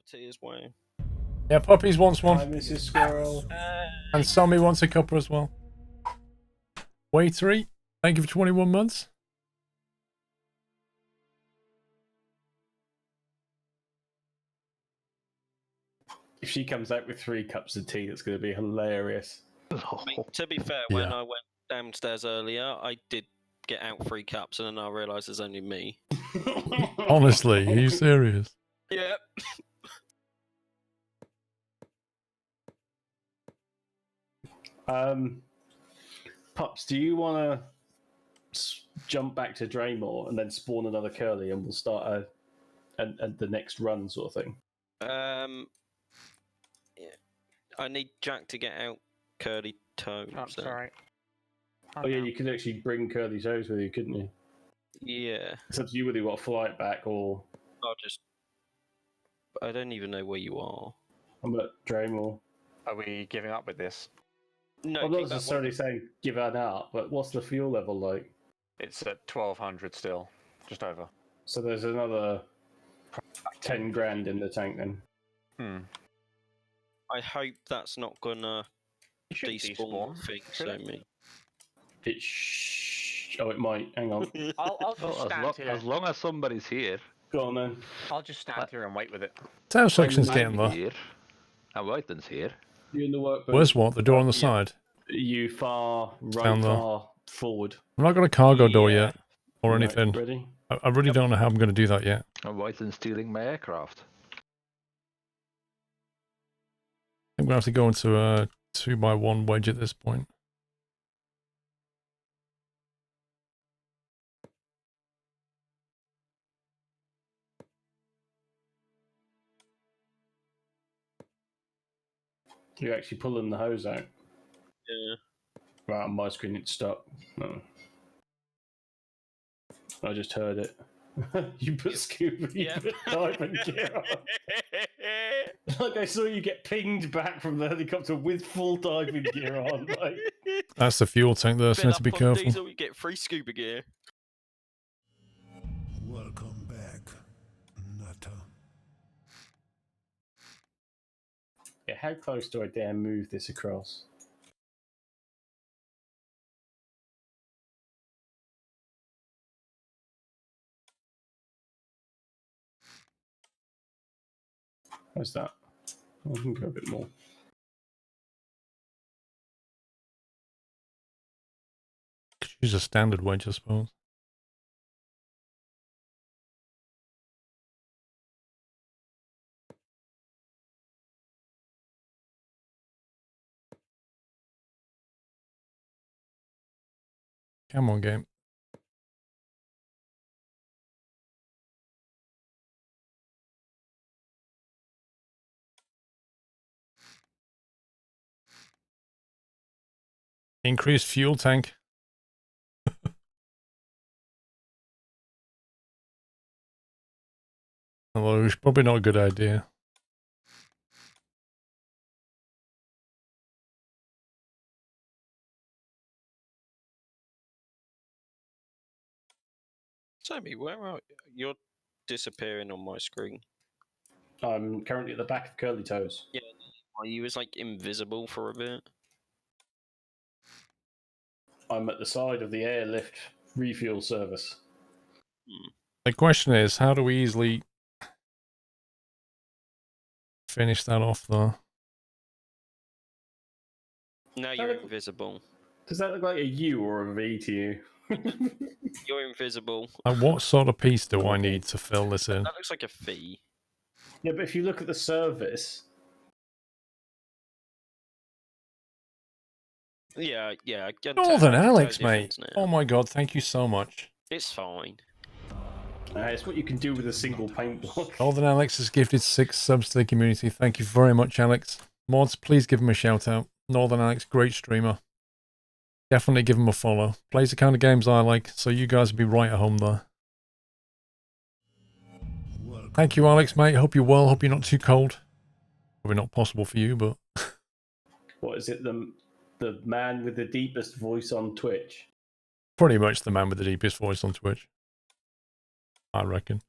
tea as well. Yeah, Puppies wants one. Hi, Mrs. Squirrel. And Sammy wants a cuppa as well. Waitery, thank you for 21 months. If she comes out with 3 cups of tea, it's going to be hilarious. I mean, to be fair, when I went downstairs earlier, I did get out 3 cups, and then I realised there's only me. Honestly, are you serious? Yep. Pups, do you want to jump back to Draymore and then spawn another Curly, and we'll start the next run sort of thing? Yeah. I need Jack to get out Curly Toe. Oh, so. sorry. Oh yeah, you could actually bring Curly Toes with you, couldn't you? Yeah. It's up to you whether you want to fly it back or... I don't even know where you are. I'm at Draymore. Are we giving up with this? No, I'm not necessarily saying give that out, but what's the fuel level like? It's at 1200 still, just over. So there's another 10 grand in the tank then. I hope that's not gonna despawn things so me. Oh, it might. Hang on. I'll just stand here. As long as somebody's here. Go on then. I'll just stand here and wait with it. Town section's getting I'm there. here. And Whiten's here. You in the workbench. Where's what? The door on the side? You far right, Down there. far forward. I've not got a cargo door yet, or Right, anything. ready? I really don't know how I'm going to do that yet. And Whiten's stealing my aircraft. I'm going to have to go into a 2x1 wedge at this point. You're actually pulling the hose out. Yeah. Right, on my screen it stopped. No. I just heard it. You put scuba, you put diving gear on. Like I saw you get pinged back from the helicopter with full diving gear on. Like. That's the fuel tank there, so you have to be careful. Diesel, you get free scuba gear. Welcome back, Nutter. Yeah, how close do I dare move this across? How's that? I can go a bit more. Could use a standard wedge, I suppose. Come on, game. Increased fuel tank. Although it's probably not a good idea. Sammy, where are you? You're disappearing on my screen. I'm currently at the back of Curly Toes. Yeah, you was like invisible for a bit. I'm at the side of the airlift refuel service. The question is, how do we easily finish that off though? No, you're invisible. Does that look like a U or a V to you? You're invisible. Like, what sort of piece do I need to fill this in? That looks like a fee. Yeah, but if you look at the service... Yeah. Northern Alex, mate. Oh my god, thank you so much. It's fine. It's what you can do with a single paint block. Northern Alex has gifted 6 subs to the community. Thank you very much, Alex. Mods, please give him a shout out. Northern Alex, great streamer. Definitely give him a follow. Plays the kind of games I like, so you guys will be right at home there. Thank you, Alex, mate. Hope you're well. Hope you're not too cold. Probably not possible for you, but... What is it? The man with the deepest voice on Twitch? Pretty much the man with the deepest voice on Twitch, I reckon.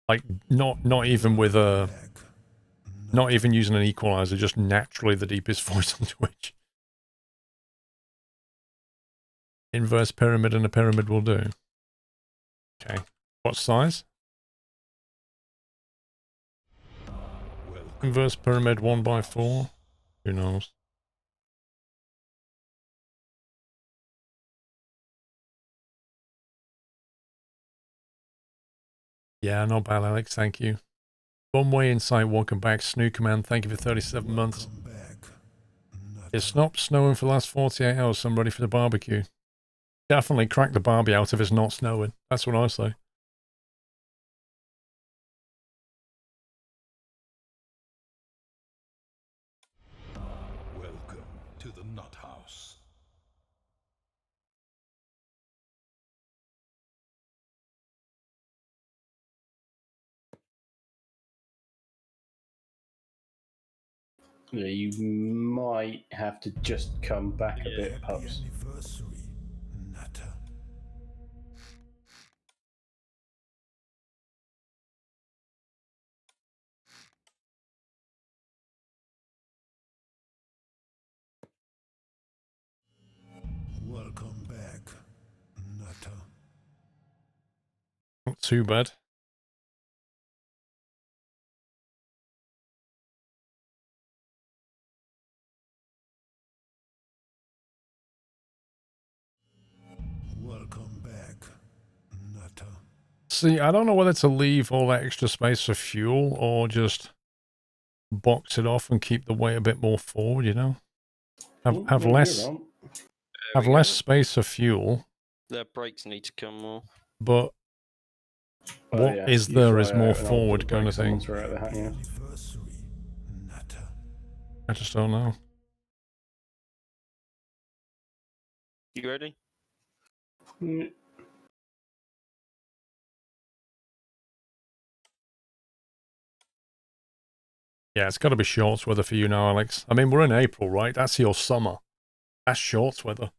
Like, not even with a... Not even using an equalizer, just naturally the deepest voice on Twitch. Inverse pyramid and a pyramid will do. Okay. What size? Inverse pyramid 1x4. Who knows? Yeah, not bad, Alex. Thank you. One-way insight, welcome back. Snoo Command, thank you for 37 months. It's not snowing for the last 48 hours, so I'm ready for the barbecue. Definitely crack the barbie out if it's not snowing. That's what I say. Welcome to the Nut House. Yeah, you might have to just come back a bit, Happy pups. anniversary, Nutter. Welcome back, Nutter. Not too bad. Welcome back, Nutter. See, I don't know whether to leave all that extra space for fuel or just box it off and keep the weight a bit more forward, you know? Have less space for fuel, Their brakes need to come more. but what is You there fly is more out and I'll put forward the kind of brakes on thing. once we're out of the hat, yeah. Anniversary, Nutter. I just don't know. You ready? Mm, Yeah, it's got to be shorts weather for you now, Alex. I mean, we're in April, right? That's your summer. That's shorts weather.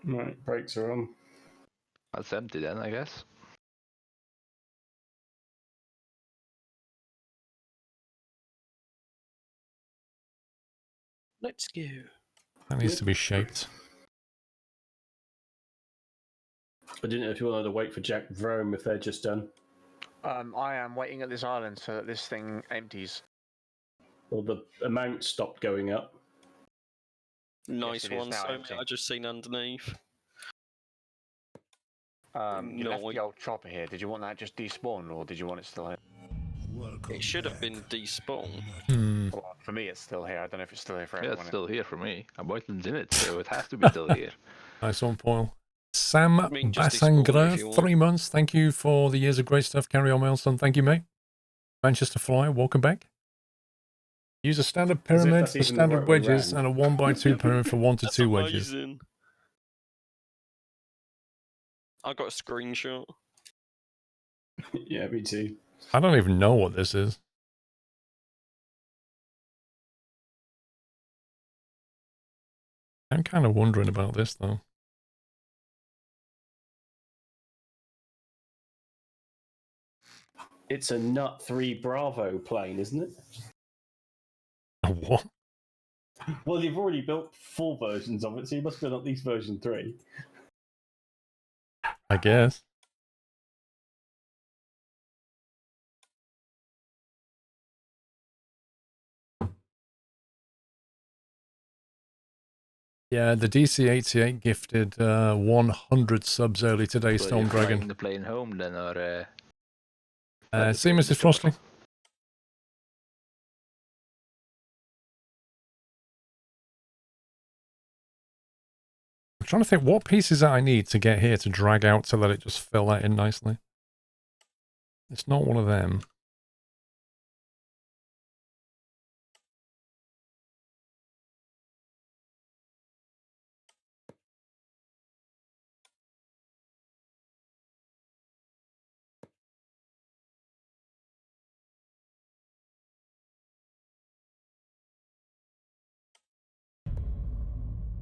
Right, brakes are on. That's empty then, I guess. Let's go. That needs to be shaped. I didn't know if you wanted to wait for Jack Rome if they're just done. I am waiting at this island so that this thing empties. Or the amount stopped going up. Nice it is one, now so empty. I just seen underneath. You left No, the old chopper here. Did you want that just despawned or did you want it still here? Welcome it should have back, been despawned. Hmm. Well, for me, it's still here. I don't know if it's still here for Yeah, everyone. it's still here for me. I'm Whiteland's in it, so it has to be still here. Nice one, Foil. Sam mean, just despawn it if Basangra, you want. 3 months. Thank you for the years of great stuff. Carry on, Milestone. Thank you, mate. Manchester Flyer, welcome back. Use a standard pyramid that's for even the standard right way wedges round. and a 1x2 pyramid for 1 to That's 2 wedges. amazing. I got a screenshot. Yeah, me too. I don't even know what this is. I'm kind of wondering about this, though. It's a Nut 3 Bravo plane, isn't it? What? Well, you've already built 4 versions of it, so you must build at least version 3. I guess. Yeah, the DC-88 gifted 100 subs early today, So Storm you're flying Dragon. the plane home then, or... See, Mrs. Frostley? I'm trying to think what pieces that I need to get here to drag out to let it just fill that in nicely. It's not one of them.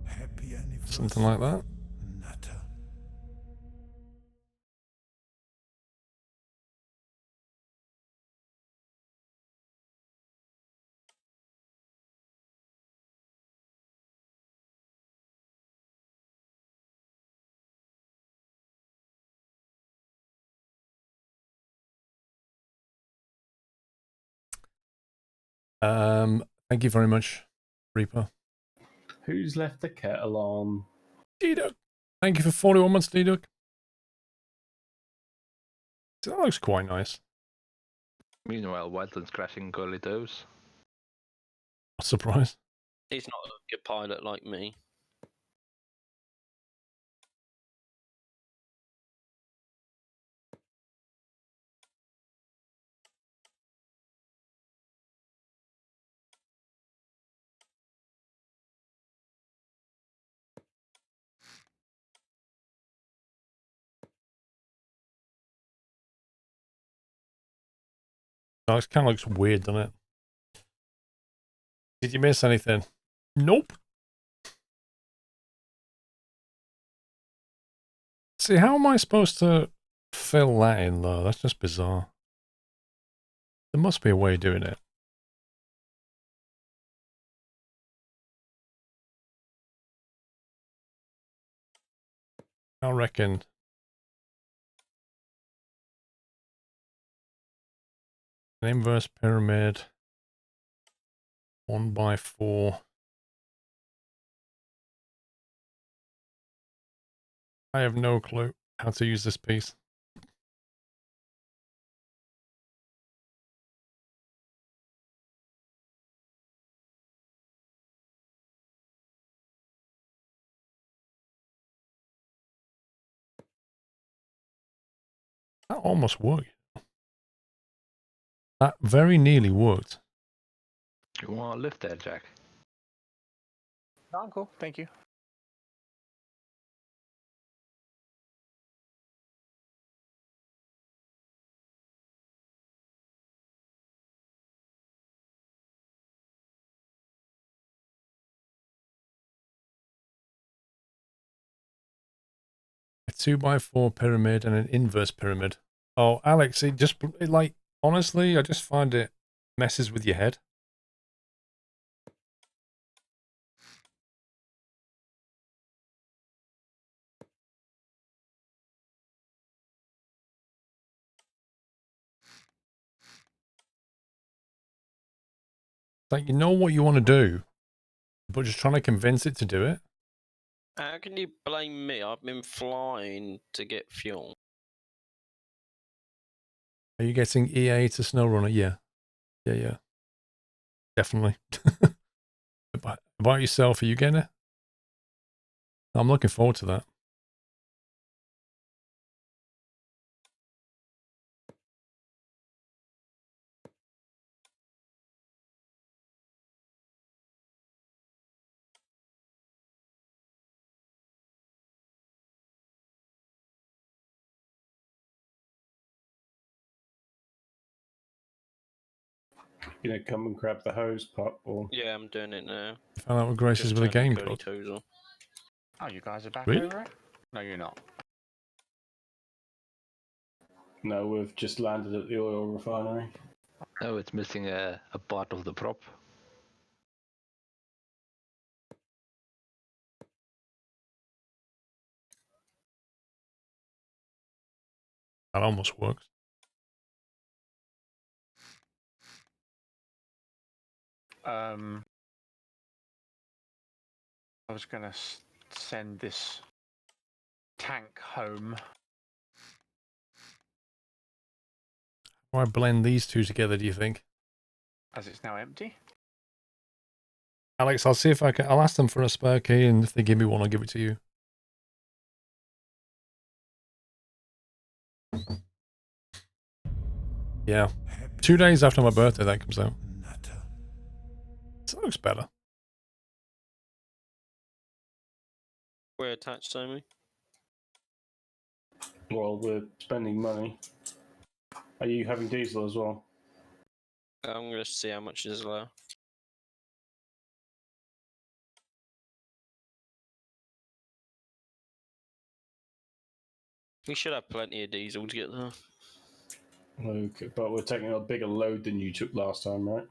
happy Something like that. Nutter. Thank you very much, Reaper. Who's left the kettle on? D-Duck. Thank you for 41 months, D-Duck. That looks quite nice. Meanwhile, Wildland's crashing curly toes. Surprise. He's not a good pilot like me. No, it kind of looks weird, doesn't it? Did you miss anything? Nope. See, how am I supposed to fill that in, though? That's just bizarre. There must be a way of doing it. I reckon. An inverse pyramid. 1x4. I have no clue how to use this piece. That almost worked. That very nearly worked. You want to lift there, Jack? No, I'm cool. Thank you. A 2x4 pyramid and an inverse pyramid. Oh, Alex, like, honestly, I just find it messes with your head. Like, you know what you want to do, but just trying to convince it to do it. How can you blame me? I've been flying to get fuel. Are you getting EA to SnowRunner? Yeah. Yeah. Definitely. About yourself, are you getting it? I'm looking forward to that. You know, come and grab the hose pop or Yeah, I'm doing it now. You found out what Grace is Just with a turned game the curly code. toes on. Oh, you guys are back Really? over it? No, you're not. no, we've just landed at the oil refinery. No, it's missing a part of the prop. That almost works. I was gonna send this tank home. Why blend these two together, do you think? As it's now empty. Alex, I'll see if I can. I'll ask them for a spare key, and if they give me one, I'll give it to you. Yeah. 2 days after my birthday, that comes out. Nutter. So that looks better. We're attached, Sammy. Well, we're spending money. Are you having diesel as well? I'm going to see how much is left. We should have plenty of diesel to get there. Okay, but we're taking a bigger load than you took last time, right?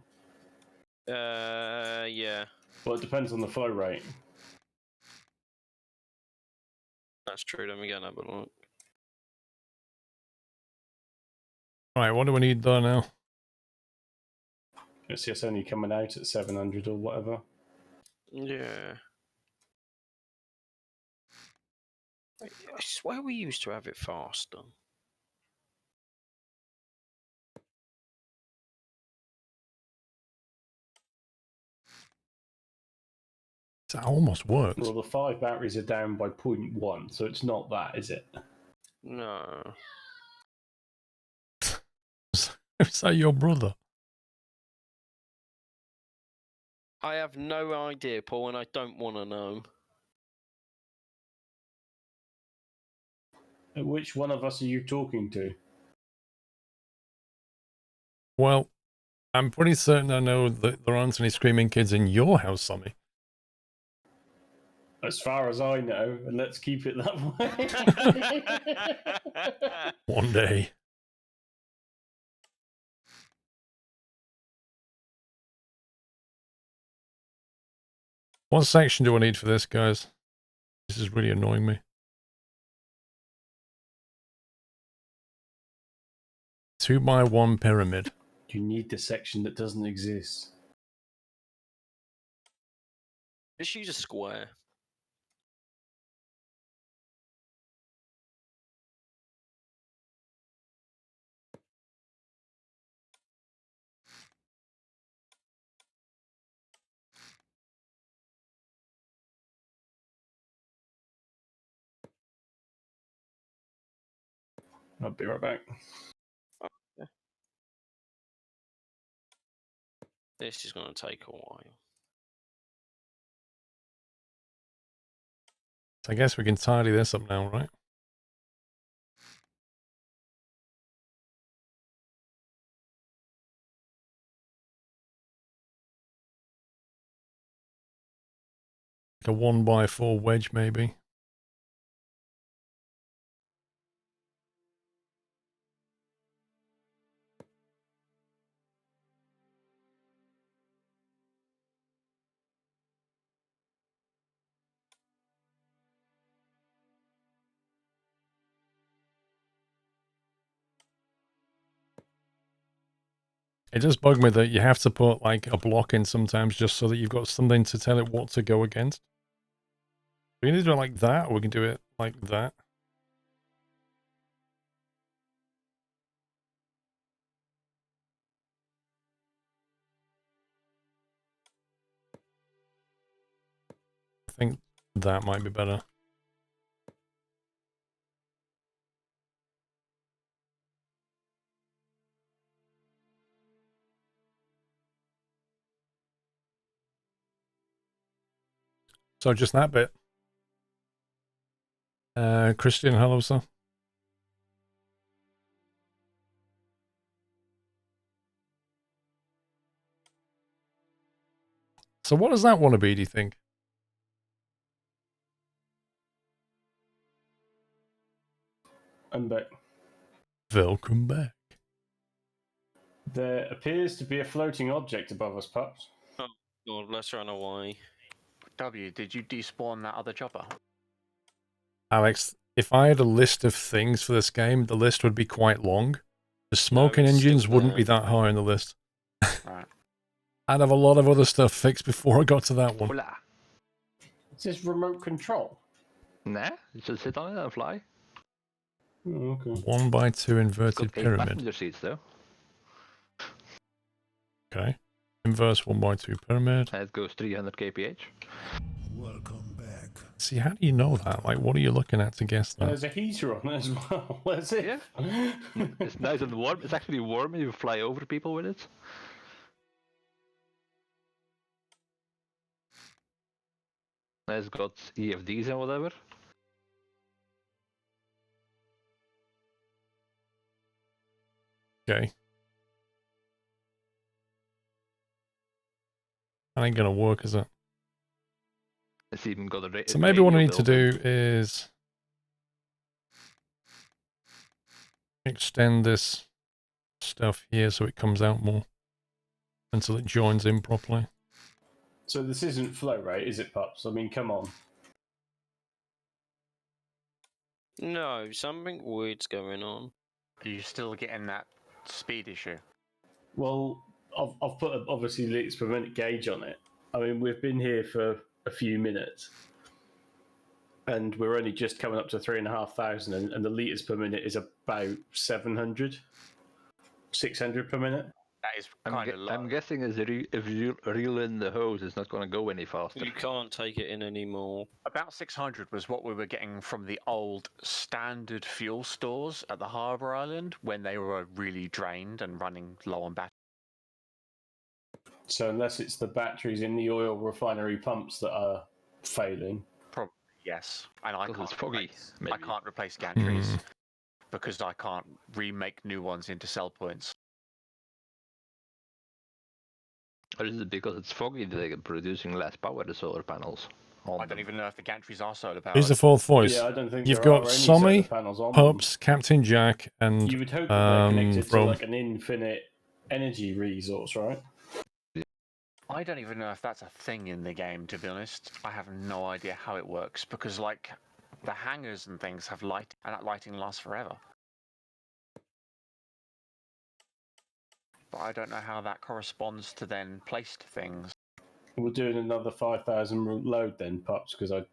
Yeah, Well, it depends on the flow rate. that's true. Let me go and have a look. Right, what do we need done now? It's just only coming out at 700 or whatever. Yeah. I swear we used to have it faster. That almost worked. Well, the 5 batteries are down by 0.1, so it's not that, is it? No. Is that your brother? I have no idea, Paul, and I don't want to know. Which one of us are you talking to? Well, I'm pretty certain I know that there aren't any screaming kids in your house, Sammy. As far as I know, and let's keep it that way. One day. What section do I need for this, guys? This is really annoying me. 2x1 pyramid. You need the section that doesn't exist. Just use a square. I'll be right back. This is going to take a while. So I guess we can tidy this up now, right? Like a 1x4 wedge, maybe. It does bug me that you have to put like a block in sometimes just so that you've got something to tell it what to go against. We can either do it like that or we can do it like that. I think that might be better. So just that bit. Christian, hello, sir. So what does that want to be, do you think? I'm back. Welcome back. There appears to be a floating object above us, pups. Oh, God, let's run away. W, did you despawn that other chopper? Alex, if I had a list of things for this game, the list would be quite long. The smoking it's still engines wouldn't there. be that high on the list. Right. I'd have a lot of other stuff fixed before I got to that one. Hola. Is this remote control? Nah, you should sit on it and fly. Oh, okay. 1x2 inverted Got 8 pyramid. passenger seats though. Okay. Inverse 1x2 pyramid. And it goes 300 kph. Welcome back. See, how do you know that? Like, what are you looking at to guess And that? there's a heater on it as well. That's it. Yeah. It's nice and warm. It's actually warm when you fly over people with it. It's got EFDs and whatever. Okay. That ain't gonna work, is it? It's even got a So maybe what I need to do is... extend this stuff here so it comes out more until it joins in properly. So this isn't flow rate, is it, Pups? I mean, come on. No, something weird's going on. Are you still getting that speed issue? Well, I've put obviously litres per minute gauge on it. I mean, we've been here for a few minutes, and we're only just coming up to 3,500, and the litres per minute is about 700, 600 per minute. That is kind of low. I'm guessing if you reel in the hose, it's not going to go any faster. You can't take it in anymore. About 600 was what we were getting from the old standard fuel stores at the Harbour Island when they were really drained and running low on battery. So unless it's the batteries in the oil refinery pumps that are failing. Probably, yes. And I Because can't it's foggy, replace, I maybe. can't replace gantries because I can't remake new ones into sell points. Or is it because it's foggy that they're producing less power, the solar panels? I don't even know if the gantries are solar powered. Here's the fourth voice. Yeah, I don't think You've there got are any Sommy, solar panels on Pups, Captain Jack, and them. You would hope that they're connected to Rome. like an infinite energy resource, right? I don't even know if that's a thing in the game, to be honest. I have no idea how it works because, like, the hangars and things have light, and that lighting lasts forever. But I don't know how that corresponds to then placed things. We're doing another 5,000 load then, Pups, because I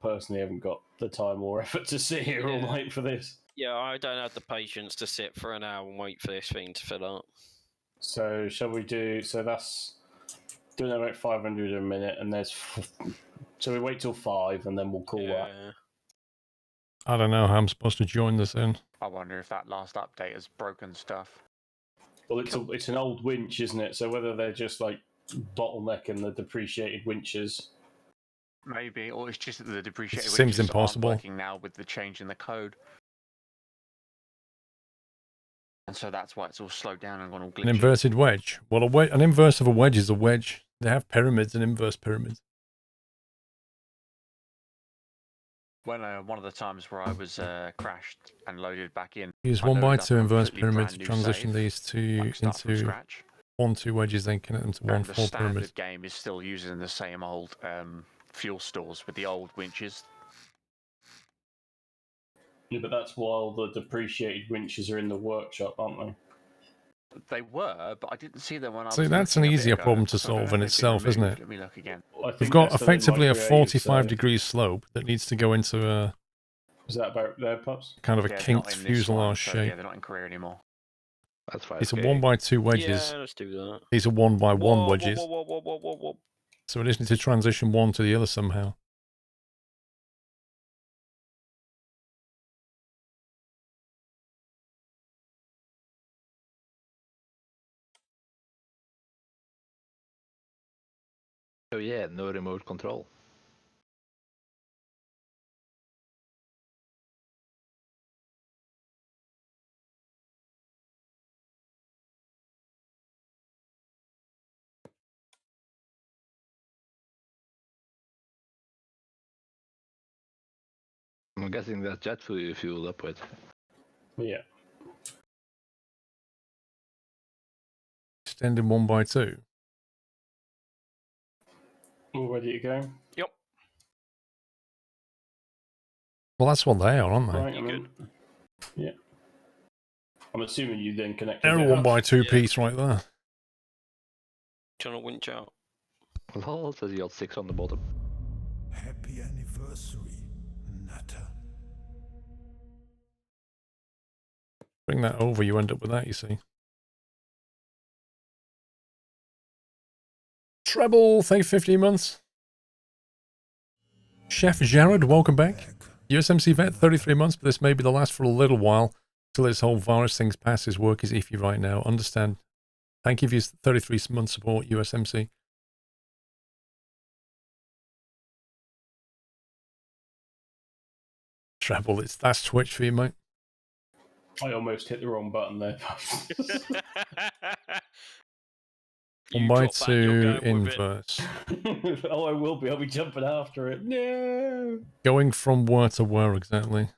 personally haven't got the time or effort to sit here all Yeah. night for this. Yeah, I don't have the patience to sit for an hour and wait for this thing to fill up. So shall we do? So that's doing about 500 a minute, and there's. So we wait till 5, and then we'll call that. Yeah. I don't know how I'm supposed to join this in. I wonder if that last update has broken stuff. Well, it's an old winch, isn't it? So whether they're just like bottlenecking the depreciated winches. Maybe, or it's just that the depreciated seems winches aren't impossible. working now with the change in the code. And so that's why it's all slowed down and gone all glitchy. An inverted wedge. Well, an inverse of a wedge is a wedge. They have pyramids and inverse pyramids. When one of the times where I was crashed and loaded back in, Use I 1 by loaded up 2 a inverse completely pyramids to brand new transition save, these two like start from into scratch. 1-2 wedges, then connect them to And 1-4 the standard pyramids. game is still using the same old fuel stores with the old winches. Yeah, but that's while the depreciated winches are in the workshop, aren't they? They were, but I didn't see them when I was See, that's an looking a bit easier ago. problem to So I don't solve know in if they've been itself, isn't removed. it? Let me look again. I think We've got they're still in my effectively a creative 45-degree save. slope that needs to go into a Is that about there, Pups? kind of a Yeah, they're not kinked in this one, fuselage so, shape. Yeah, they're not in career anymore. That's 5K. These are 1x2 wedges. Yeah, let's do that. These are 1x1 Whoa, wedges. whoa. So we just need to transition one to the other somehow. Oh yeah, no remote control. I'm guessing that's jet fuel you fueled up with. Yeah. Extending 1x2. All ready to go? Yep. Well, that's what they are, aren't they? Right, You I'm in. Yeah. I'm assuming you then connect. They're a 1x2 Yeah. piece right there. Trying to winch out. Well, it says you got 6 on the bottom. Happy anniversary, Nutter. Bring that over, you end up with that, you see. Treble, thank you for 15 months. Chef Jared, welcome back. USMC Vet, 33 months, but this may be the last for a little while till this whole virus thing's passes. Work is iffy right now. Understand. Thank you for your 33 month support, USMC. Treble, that's Twitch for you, mate. I almost hit the wrong button there. You 1x2 drop that, inverse. Oh, I will be. I'll be jumping after it. No. Going from where to where exactly?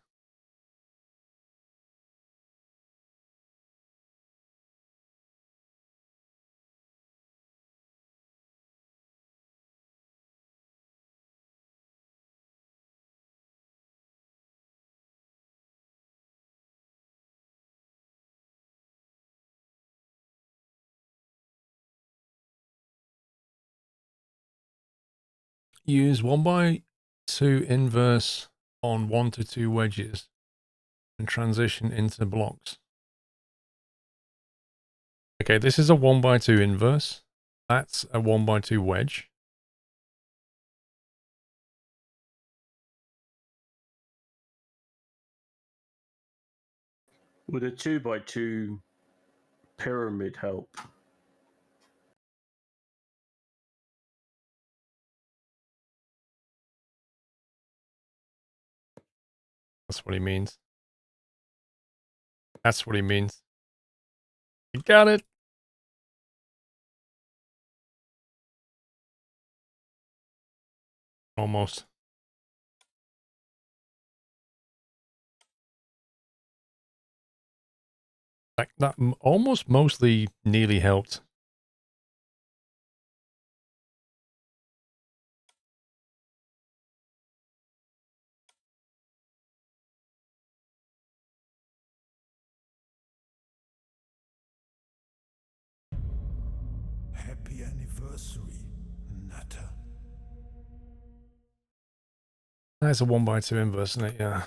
use 1x2 inverse on 1 to 2 wedges and transition into blocks. Okay, this is a 1x2 inverse. That's a 1x2 wedge. Would a 2x2 pyramid help? That's what he means. That's what he means. You got it. Almost. Like that almost mostly nearly helped. Happy anniversary, Natter. That's a 1x2 inverse, isn't it? Yeah.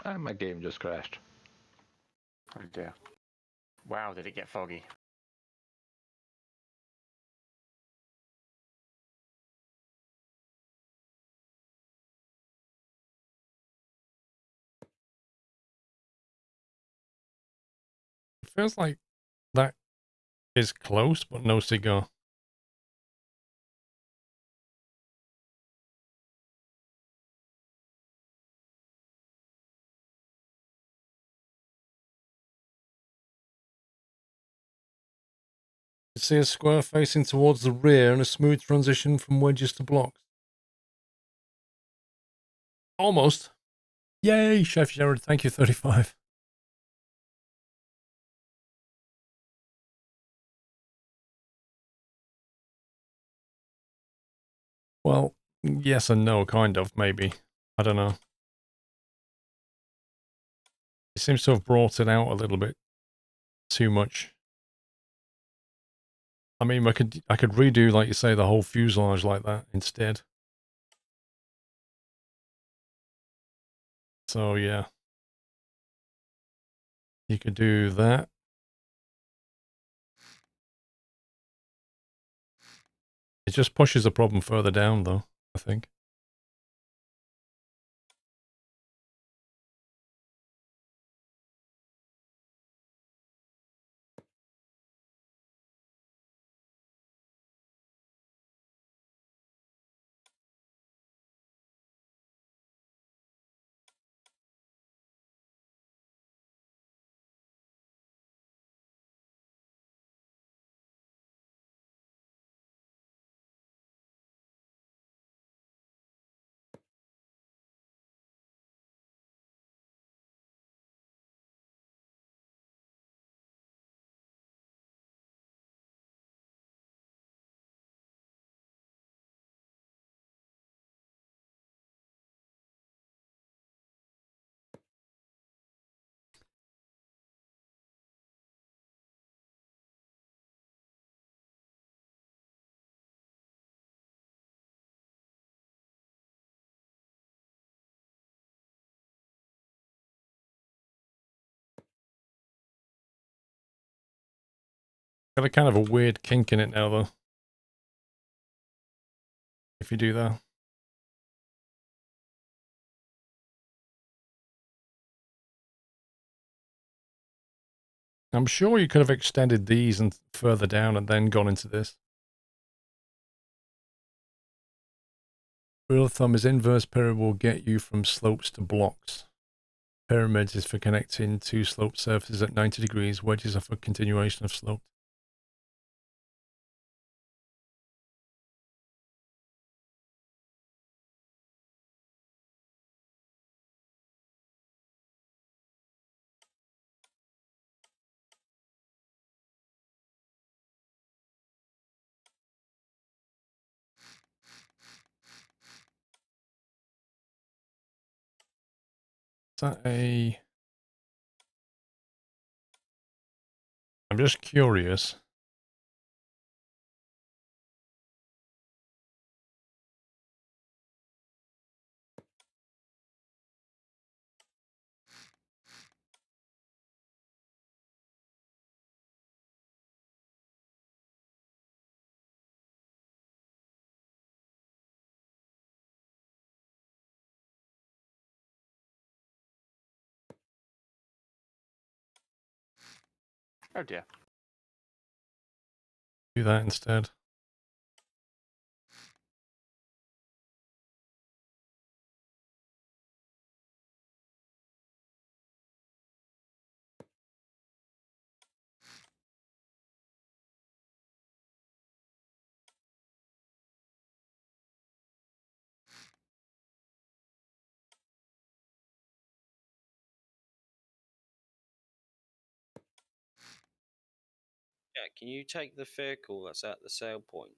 And my game just crashed. Oh dear. Wow, did it get foggy? It feels like that is close, but no cigar. You see a square facing towards the rear and a smooth transition from wedges to blocks. Almost. Yay, Chef Jared. Thank you, 35. Well, yes and no, kind of, maybe. I don't know. It seems to have brought it out a little bit too much. I mean, I could redo, like you say, the whole fuselage like that instead. So yeah, you could do that. It just pushes the problem further down, though, I think. Got a kind of a weird kink in it now, though. If you do that. I'm sure you could have extended these and further down and then gone into this. Rule of thumb is inverse pyramid will get you from slopes to blocks. Pyramids is for connecting two sloped surfaces at 90 degrees. Wedges are for continuation of slope. that a... I'm just curious. Oh dear. Do that instead. Yeah, can you take the vehicle that's at the sale point?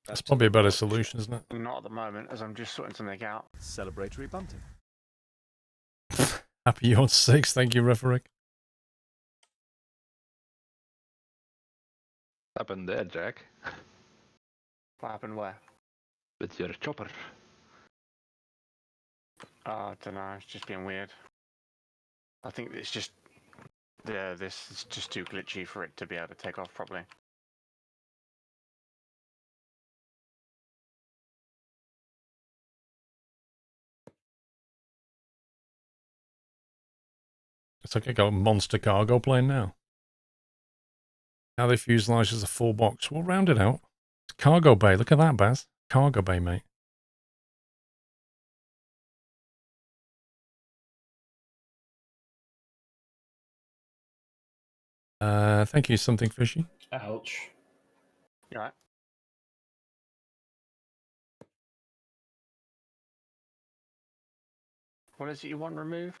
That's back to probably the a better workshop? solution, isn't it? Not at the moment, as I'm just sorting something out. Celebratory bunting. Happy you're 6, thank you, Referick. What happened there, Jack? What happened where? With your chopper. I don't know. It's just been weird. I think it's just this is just too glitchy for it to be able to take off properly. It's like I got a monster cargo plane now. Now they fuselage as a full box. We'll round it out. It's cargo bay. Look at that, Baz. Cargo bay, mate. Thank you, something fishy. Ouch. You alright? What is it you want removed?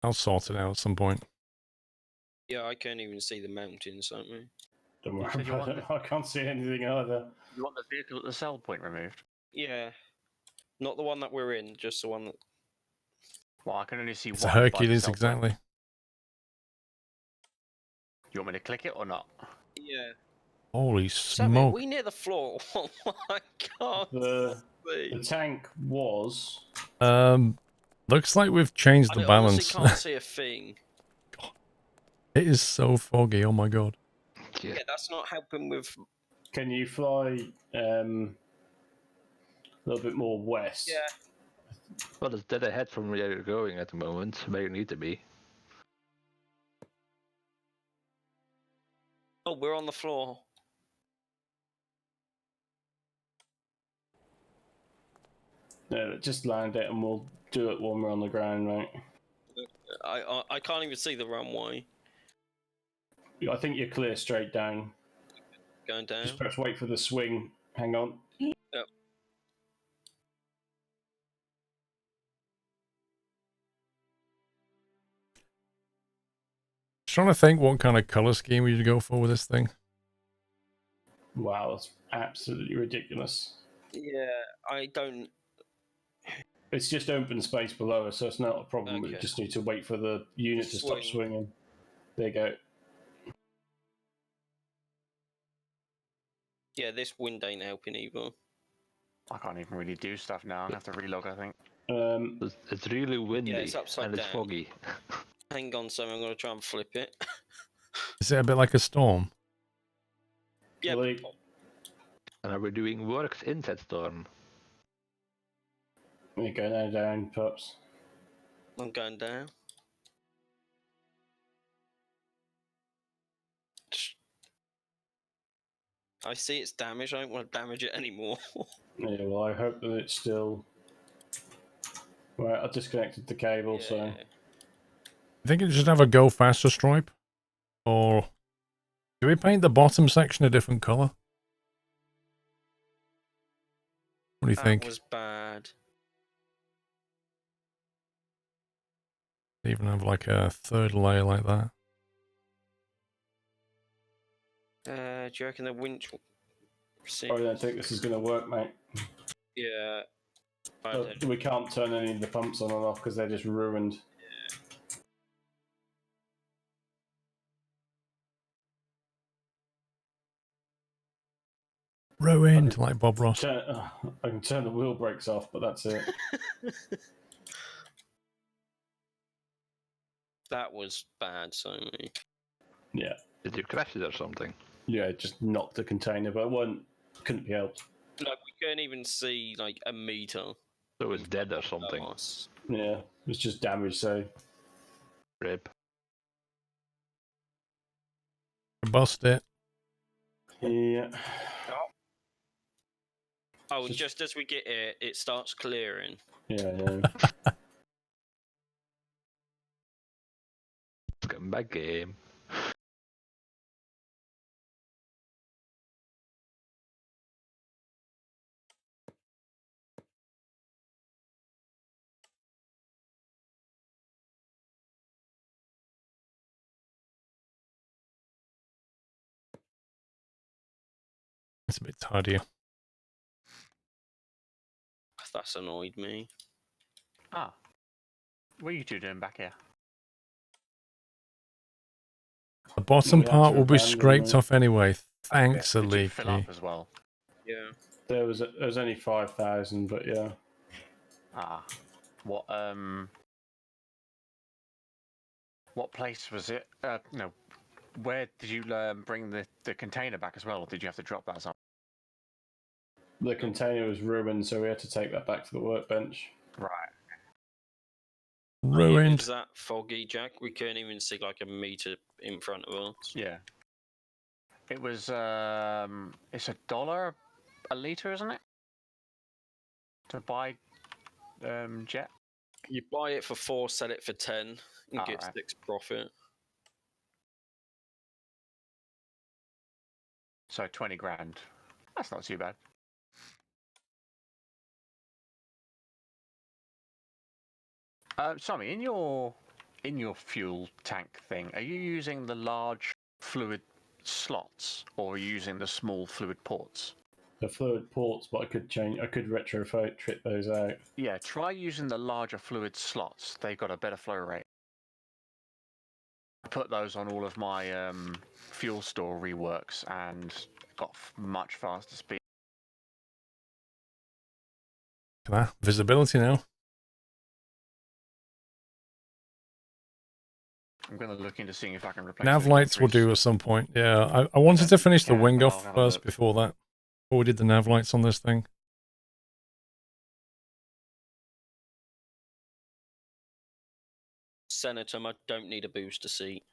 I'll sort it out at some point. Yeah, I can't even see the mountains, don't we? Don't You worry said you about want it. I can't see anything either. You want the vehicle at the sell point removed? Yeah, not the one that we're in, just the one that. Well, I can only see It's a one by the Hercules, sell point. exactly. You want me to click it or not? Yeah. Holy Sammy, are smoke. we near the floor? I can't The see. tank was. Looks like we've changed the I balance. honestly can't see a thing. It is so foggy, oh my god. Yeah, that's not helping with. Can you fly a little bit more west? Yeah. Well, it's dead ahead from where you're going at the moment, where you need to be. Oh, we're on the floor. No, just land it and we'll do it when we're on the ground, right? I can't even see the runway. I think you're clear straight down. Going down. Just press wait for the swing. Hang on. Yep. Just trying to think what kind of color scheme we should go for with this thing. Wow, that's absolutely ridiculous. Yeah, I don't. It's just open space below us, so it's not a problem. We Okay. just need to wait for the unit to stop Swing. swinging. There you go. Yeah, this wind ain't helping either. I can't even really do stuff now. I have to relog, I think. It's really windy it's upside and it's down. foggy. Hang on, so I'm going to try and flip it. Is it a bit like a storm? Yeah, Like, And are we doing works in that storm? there you go, now down, pups. I'm going down. I see it's damaged. I don't want to damage it anymore. Yeah, well, I hope that it's still. Right, I disconnected the cable, so. Yeah. I think it should have a go faster stripe. Or do we paint the bottom section a different color? What do you think? That was bad. Even have like a third layer like that. Do you reckon the winch? I don't think this is going to work, mate. Yeah. We can't turn any of the pumps on and off because they're just ruined. Ruined, like Bob Ross. I can turn the wheel brakes off, but that's it. That was bad, Sony. Yeah. Did you crash it or something? Yeah, it just knocked the container, but couldn't be helped. Like, we couldn't even see, like, a meter. So it's dead or something. Us. Yeah, it was just damaged, so... Rip. Bust it. Yeah. Oh, just as we get here, it starts clearing. Yeah. Come back game. It's a bit tardier. That's annoyed me. Ah. What are you two doing back here? The bottom We had part to will be abandon scraped it. off anyway. Thanks, Did you fill Aliki. up as well? Yeah. There was only 5,000, but yeah. Ah. What place was it? No. Where did you bring the container back as well, or did you have to drop that somewhere? The container was ruined, so we had to take that back to the workbench. Right. It Ruined. was that foggy, Jack. We couldn't even see like a meter in front of us. Yeah. It was it's $1 a litre, isn't it? To buy jet? You buy it for 4, sell it for 10, and get Alright. 6 profit. So 20 grand. That's not too bad. Sammy, in your fuel tank thing, are you using the large fluid slots or are you using the small fluid ports? The fluid ports, but I could retrofit those out. Yeah, try using the larger fluid slots. They've got a better flow rate. I put those on all of my fuel store reworks and got much faster speed. Visibility now. I'm going to look into seeing if I can replace Nav the lights will do at some point. Yeah, I wanted to finish the Yeah, wing I'll off have a first look. before that. Before we did the nav lights on this thing. Senator, I don't need a booster seat.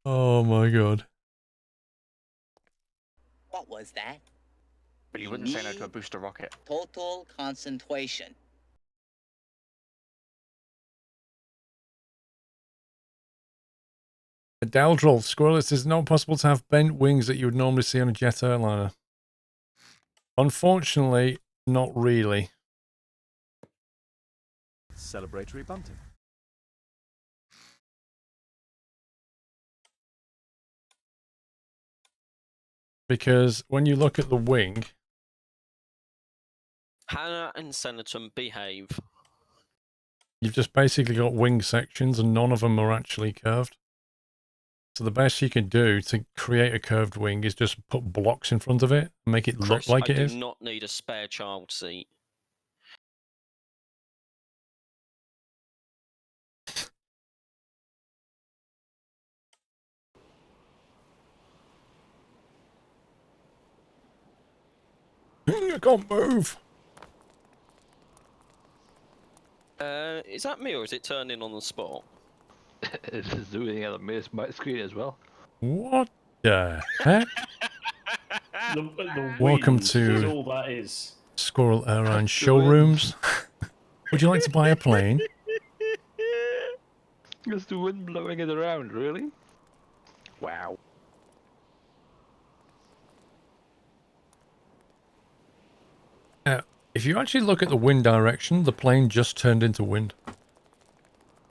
Oh my god. What was that? But you wouldn't say no to a booster rocket. Total concentration. Daldril, Squirrelplus, is not possible to have bent wings that you would normally see on a jet airliner. Unfortunately, not really. Celebratory bunting. Because when you look at the wing, Hannah and Senator, behave. you've just basically got wing sections and none of them are actually curved. So the best you can do to create a curved wing is just put blocks in front of it and make it look Chris, like it I is. do not need a spare child seat. I can't move. Is that me or is it turning on the spot? It's doing it on my screen as well. What the heck? The Welcome wind to- is all that is. Squirrel Airline showrooms. Would you like to buy a plane? It's the wind blowing it around, really? Wow. If you actually look at the wind direction, the plane just turned into wind.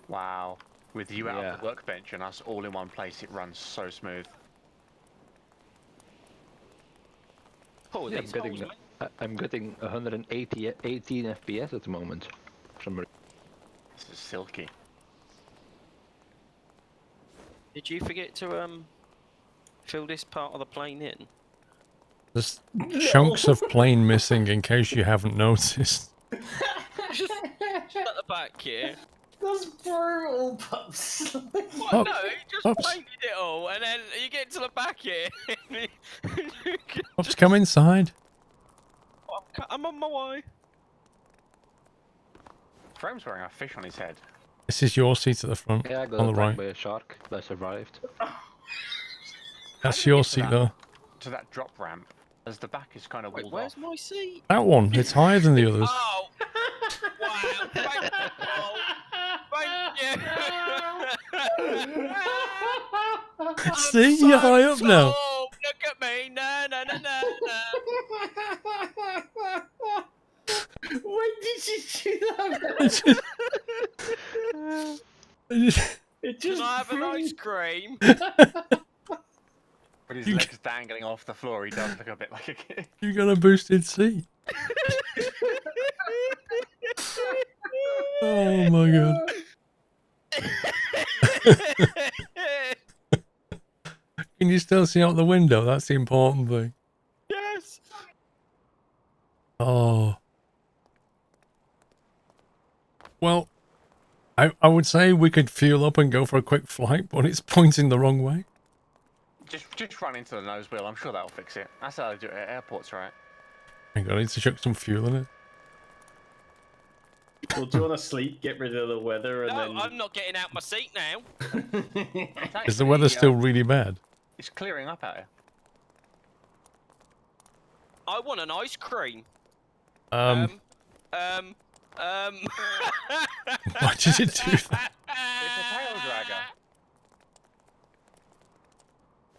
Wow. With you out Yeah. of the workbench and us all in one place, it runs so smooth. Oh, Yeah, these holes, mate. I'm getting 118 FPS at the moment. This is silky. Did you forget to fill this part of the plane in? There's chunks of plane missing in case you haven't noticed. Just at the back here. That's brutal, pups. What? Oh, No, you just oops. painted it all, and then you get to the back here. Oops, come inside. I'm on my way. Frame's wearing a fish on his head. This is your seat at the front, Yeah, I got on the attacked right. by a shark, but I survived. That's How do you your get to seat, that- though. To that drop ramp, as the back is kind of Wait, walled where's off. my seat? That one, it's higher than the others. Oh! Wow! Thank you! See, you're high up now. Look at me! No, no, no, no, When did you do that? It Can just I have an ice cream? With his You- legs dangling off the floor, he does look a bit like a kid. You got a boosted seat. Oh my god. Can you still see out the window? That's the important thing. Yes. Oh. Well, I would say we could fuel up and go for a quick flight, but it's pointing the wrong way. Just run into the nose wheel. I'm sure that'll fix it. That's how they do it at airports, right? Hang on, I need to chuck some fuel in it. Well, do you want to sleep, get rid of the weather, and No, then... I'm not getting out my seat now. It's Is the actually, weather still really bad? It's clearing up out here. I want an ice cream. Why did it do that? It's a tail dragger.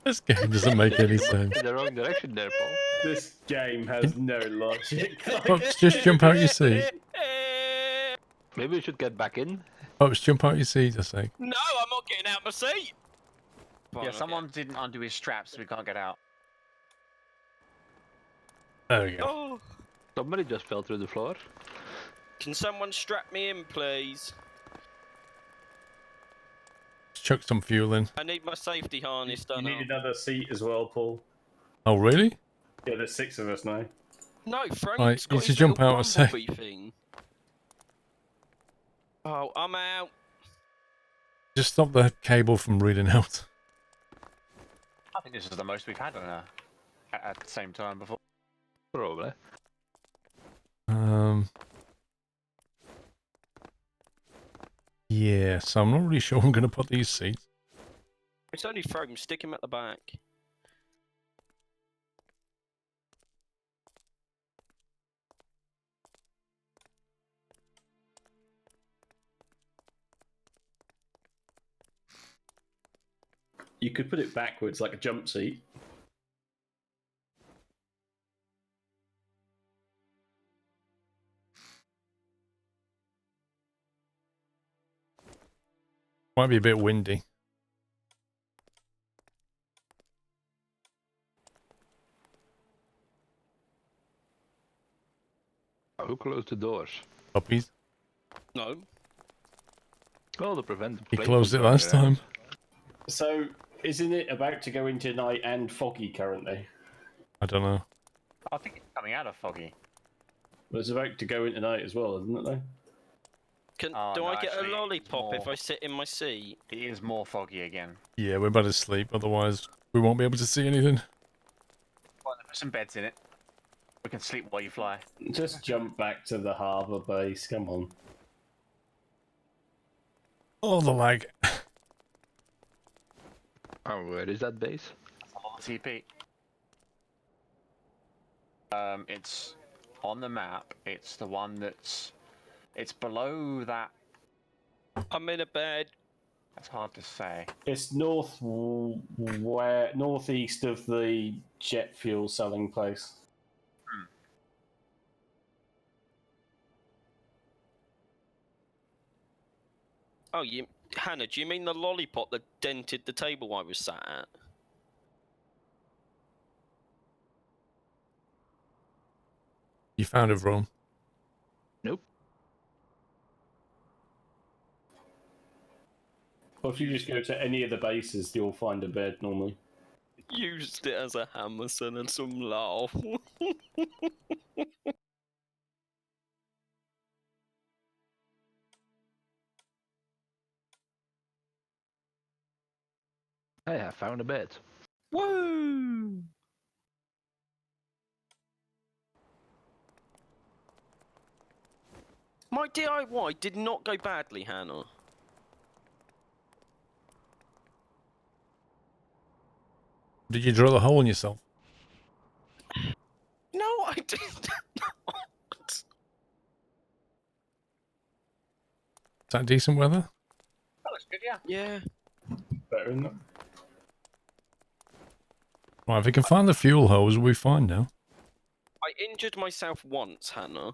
This game doesn't make any sense. In the wrong direction there, Paul. This game has no logic. Pops, just jump out your seat. Maybe we should get back in. Pops, jump out your seat, I say. No, I'm not getting out my seat. Fine, Yeah, okay. someone didn't undo his straps, so we can't get out. There we go. Oh, Somebody just fell through the floor. can someone strap me in, please? Let's chuck some fuel in. I need my safety harness You done need up. another seat as well, Paul. Oh, really? Yeah, there's 6 of us now. No, Frank's Right, got you his should jump little out a sec. bumblebee thing. Oh, I'm out. Just stop the cable from reading out. I think this is the most we've had on at the same time before. Probably. Yeah, so I'm not really sure I'm going to put these seats. It's only Frome. Stick him at the back. You could put it backwards like a jump seat. Might be a bit windy. Who closed the doors? Puppies. No. Oh, to prevent the He plane closed from it going last around. time. So, isn't it about to go into night and foggy currently? I don't know. I think it's coming out of foggy. Well, it's about to go into night as well, isn't it, though? Can, Oh, do no, I get actually, a it's lollipop if more- I sit in my seat? It is more foggy again. Yeah, we're better sleep, otherwise we won't be able to see anything. Well, put some beds in it. We can sleep while you fly. Just jump back to the harbour base, come on. Oh, the lag. Oh, where is that base? I'm on the TP. It's on the map. It's the one that's... It's below that... I'm in a bed. That's hard to say. It's northeast of the jet fuel selling place. Oh, Hannah, do you mean the lollipop that dented the table I was sat at? You found it, Rome. Nope. Or if you just go to any of the bases, you'll find a bed normally. Used it as a Hammerson and some laugh. Hey, I found a bed. Woo! My DIY did not go badly, Hannah. Did you drill a hole in yourself? No, I did not. Is that decent weather? That looks good, yeah. Yeah. Better than that. Right, if we can find the fuel hose, we'll be fine now. I injured myself once, Hannah.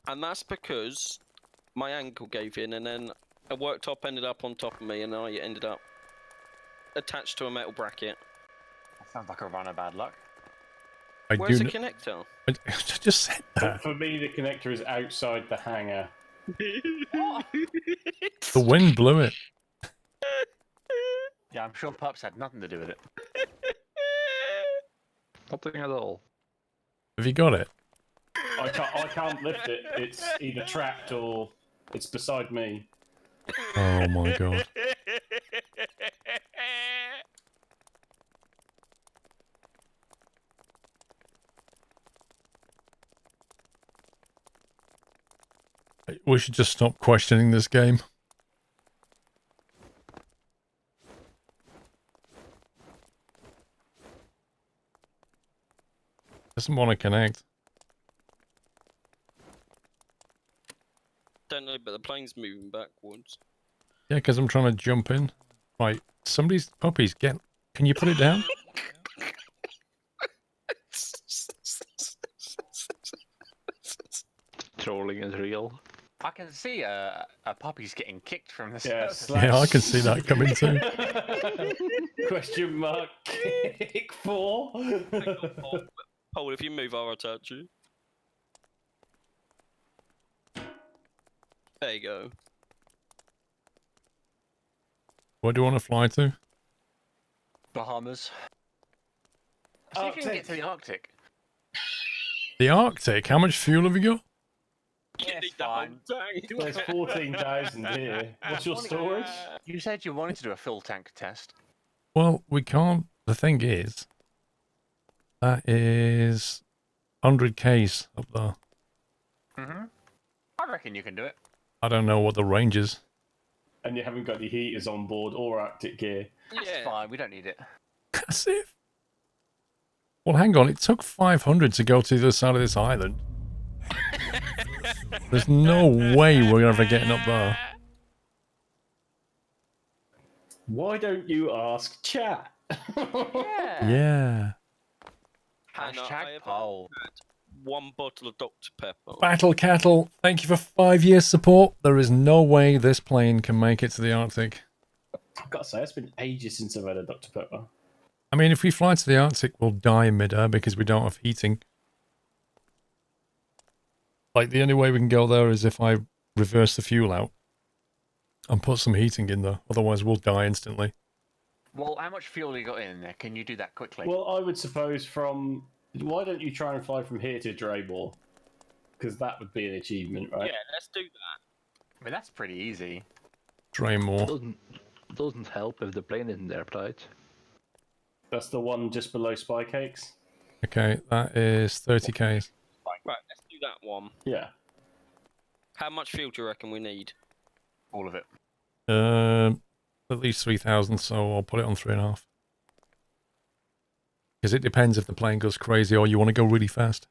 And that's because my ankle gave in and then a worktop ended up on top of me and I ended up attached to a metal bracket. That sounds like a run of bad luck. Where's the connector? I just said that. For me, the connector is outside the hangar. The wind blew it. Yeah, I'm sure Pups had nothing to do with it. Nothing at all. Have you got it? I can't lift it. It's either trapped or it's beside me. Oh my god. We should just stop questioning this game. Doesn't want to connect. Don't know, but the plane's moving backwards. Yeah, because I'm trying to jump in. Right, somebody's puppies get. Can you put it down? Trolling is real. I can see a puppy's getting kicked from the Yeah, surface. Yeah, I can see that coming too. Question mark. Kick 4. Paul, if you move, I'll attach you. There you go. Where do you want to fly to? Bahamas. See if you can get to the Arctic. The Arctic? How much fuel have you got? You Yes, need the whole fine. tank. There's 14,000 here. What's your storage? You said you wanted to do a full tank test. Well, we can't. The thing is, that is 100 Ks up there. Mm-hmm. I reckon you can do it. I don't know what the range is. And you haven't got any heaters on board or Arctic gear. That's Yeah. fine. We don't need it. That's it. Well, hang on. It took 500 to go to the other side of this island. There's no way we're ever getting up there. Why don't you ask chat? Yeah. Yeah. Hannah, I Hashtag have poll. one bottle of Dr. Pepper. Battle Cattle, thank you for 5 years support. There is no way this plane can make it to the Arctic. I've got to say, it's been ages since I've had a Dr. Pepper. I mean, if we fly to the Arctic, we'll die in mid-air because we don't have heating. Like, the only way we can go there is if I reverse the fuel out and put some heating in there. Otherwise, we'll die instantly. Well, how much fuel you got in there? Can you do that quickly? Well, I would suppose from... Why don't you try and fly from here to Draymore? Because that would be an achievement, right? Yeah, let's do that. I mean, that's pretty easy. Drain more. Doesn't help if the plane isn't airtight. That's the one just below Spy Cakes? Okay, that is 30 Ks. Right, let's do that one. Yeah. How much fuel do you reckon we need? All of it. At least 3,000, so I'll put it on 3.5. Because it depends if the plane goes crazy or you want to go really fast.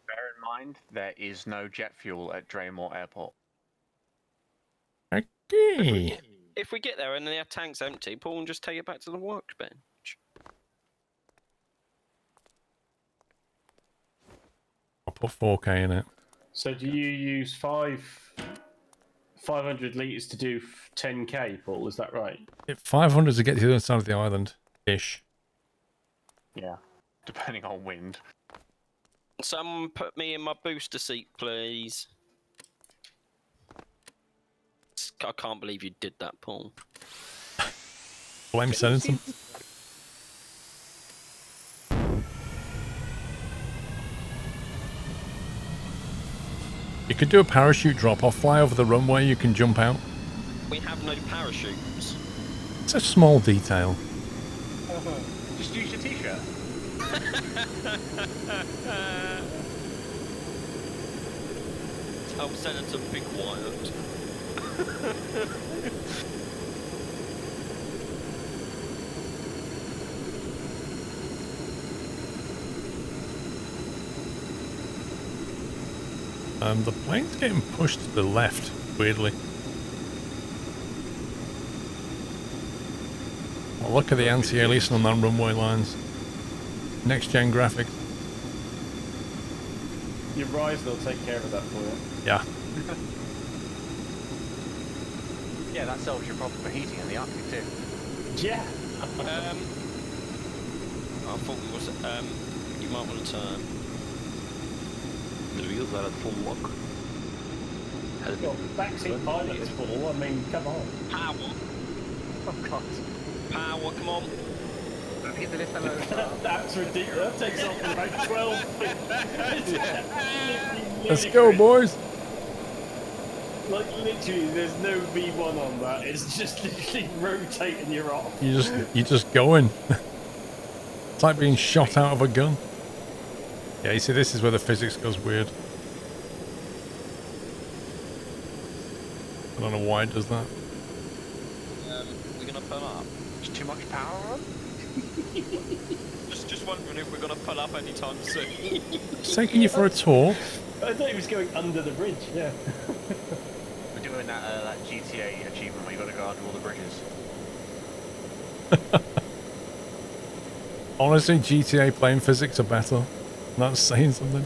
Bear in mind, there is no jet fuel at Draymore Airport. Okay. If we get there and the tank's empty, Paul can just take it back to the workbench. I'll put 4K in it. So do you use 500 litres to do 10k, Paul? Is that right? 500 to get to the other side of the island. Ish. Yeah. Depending on wind. Someone put me in my booster seat, please. I can't believe you did that, Paul. Blame Senator. You could do a parachute drop off, fly over the runway, you can jump out. We have no parachutes. It's a small detail. Just use your t-shirt. Tell Senator be quiet. The plane's getting pushed to the left, weirdly. Well, look at the anti-aliasing on that runway lines. Next-gen graphics. Your Ryzen will take care of that for you. Yeah. Yeah, that solves your problem for heating in the Arctic too. Yeah. I thought we was. You might want to turn. The wheels are at full lock. Has Well, backseat pilot is full. I mean, come on. Power. Oh god. Power, come on. Don't hit the lift below the car. That's ridiculous. That takes off for about 12 feet. Let's go, boys. Like, literally, there's no V1 on that. It's just literally rotating you off. You're just going. It's like being shot out of a gun. Yeah, you see, this is where the physics goes weird. I don't know why it does that. We're gonna pull up. There's too much power on? Just wondering if we're gonna pull up anytime soon. It's taking you for a tour. I thought he was going under the bridge, yeah. We're doing that GTA achievement where you got to go under all the bridges. Honestly, GTA plane physics are better. That's saying something.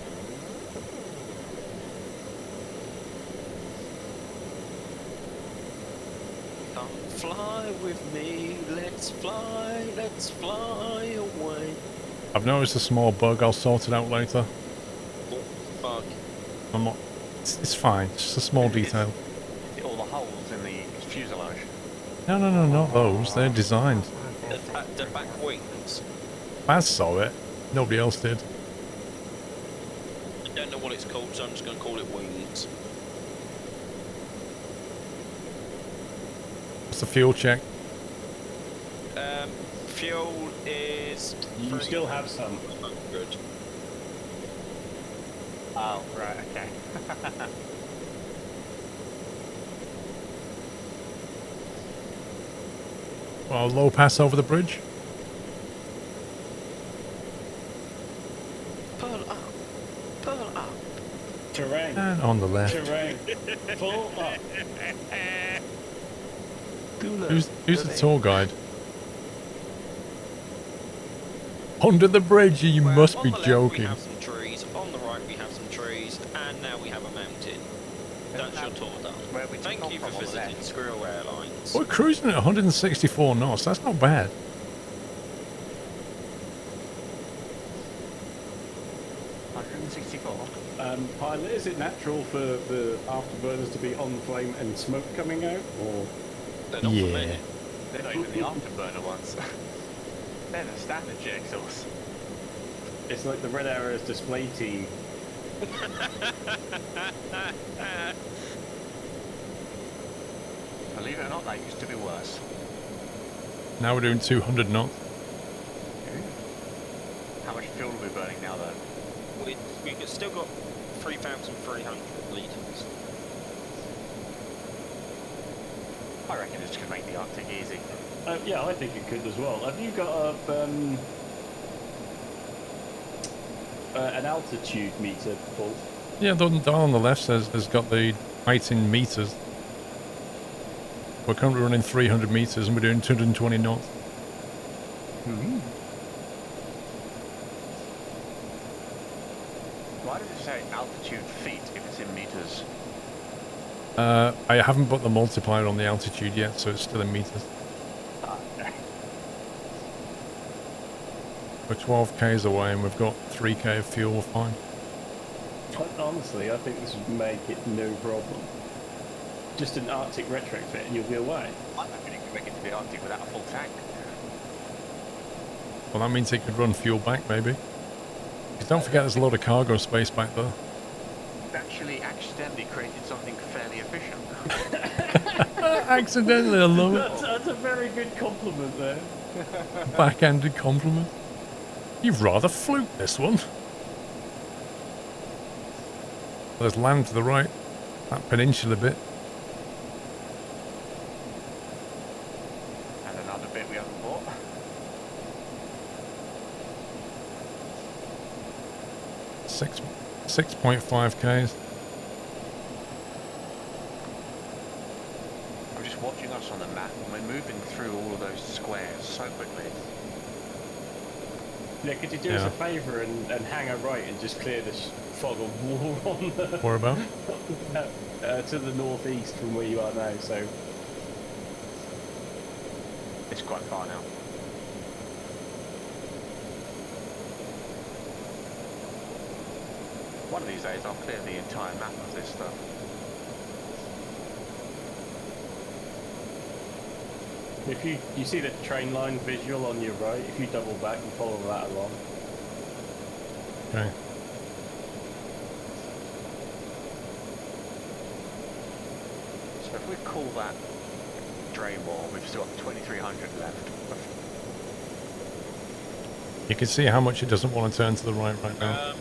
Come fly with me, let's fly away. I've noticed a small bug. I'll sort it out later. Oh, bug. I'm not. It's fine. It's just a small detail. All the holes in the fuselage. No, not those. They're designed. The back wings. Baz saw it. Nobody else did. I don't know what it's called, so I'm just gonna call it wings. What's the fuel check? Fuel is. You still have some. Good. Oh, right, okay. Well, low pass over the bridge. Pull up. Pull up. Terrain. And on the left. Terrain. Pull up. Who's the tour guide? Under the bridge, you Well, must on be the left joking. We have some trees. On the right we have some trees, and now we have a mountain. That's your tour done. Where we took Thank off you for from on the visiting left. Squirrel Airlines. We're cruising at 164 knots. That's not bad. Pilot, is it natural for the afterburners to be on flame and smoke coming out? Or They're not for me. They're not even the afterburner ones. They're the standard jet exhaust. it's like the Red Arrows display team. Believe it or not, that used to be worse. Now we're doing 200 knots. How much fuel are we burning now, though? We've still got 3,300 litres. I reckon this could make the Arctic easy. Yeah, I think it could as well. Have you got an altitude meter, Paul? Yeah, the dial on the left has got the height in meters. We're currently running 300 meters and we're doing 220 knots. Mm-hmm. Why does it say altitude feet if it's in meters? I haven't put the multiplier on the altitude yet, so it's still in meters. Okay. We're 12 k's away and we've got 3k of fuel, we're fine. Honestly, I think this would make it no problem. Just an Arctic retrofit and you'll be away. I don't think you can make it to the Arctic without a full tank. Well, that means it could run fuel back, maybe. 'Cause don't forget, there's a lot of cargo space back there. Actually, accidentally created something fairly efficient. Accidentally, I love it. That's a very good compliment there. Backhanded compliment. You've rather fluked this one. There's land to the right. That peninsula bit. And another bit we haven't bought. Six 6.5Ks. I'm just watching us on the map and we're moving through all of those squares so quickly. Yeah, could you do us a favour and hang a right and just clear this fog of war on the... Where about? to the northeast from where you are now, so... It's quite far now. One of these days I'll clear the entire map of this stuff. If you see the train line visual on your right, if you double back and follow that along. Okay. So if we call that Draymore, we've still got 2,300 left. You can see how much it doesn't want to turn to the right now.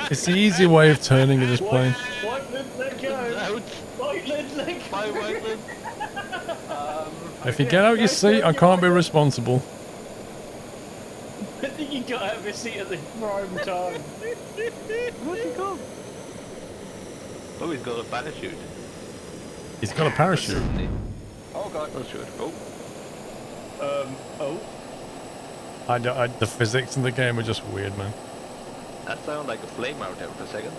It's the easy way of turning in this plane. Whiteland, let go! Whiteland, let go! Bye, Whiteland. If you get out your seat, I can't be responsible. I think you got out of your seat at the prime time. Where'd he go? Oh, he's got a parachute. He's got a parachute. Certainly. Oh god. Oh, sure. Oh. Oh. The physics in the game are just weird, man. That sounded like a flame out there for a second.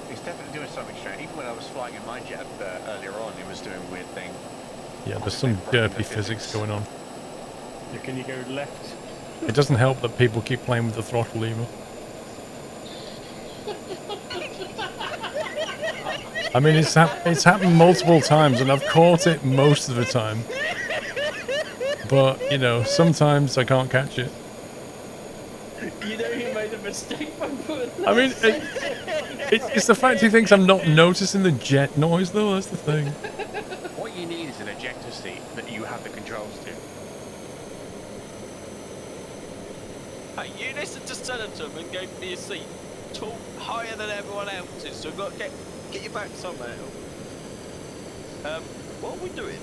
It's definitely doing something strange. Even when I was flying in my jet earlier on, it was doing a weird thing. Yeah, there's some derpy physics going on. Yeah, can you go left? It doesn't help that people keep playing with the throttle lever. I mean, it's happened multiple times, and I've caught it most of the time. But, you know, sometimes I can't catch it. You know he made a mistake by putting that. I mean, it's the fact he thinks I'm not noticing the jet noise, though. That's the thing. What you need is an ejector seat that you have the controls to. Hey, you listened to Senator and gave me a seat tall, higher than everyone else's, so I've got to get you back somehow. What are we doing?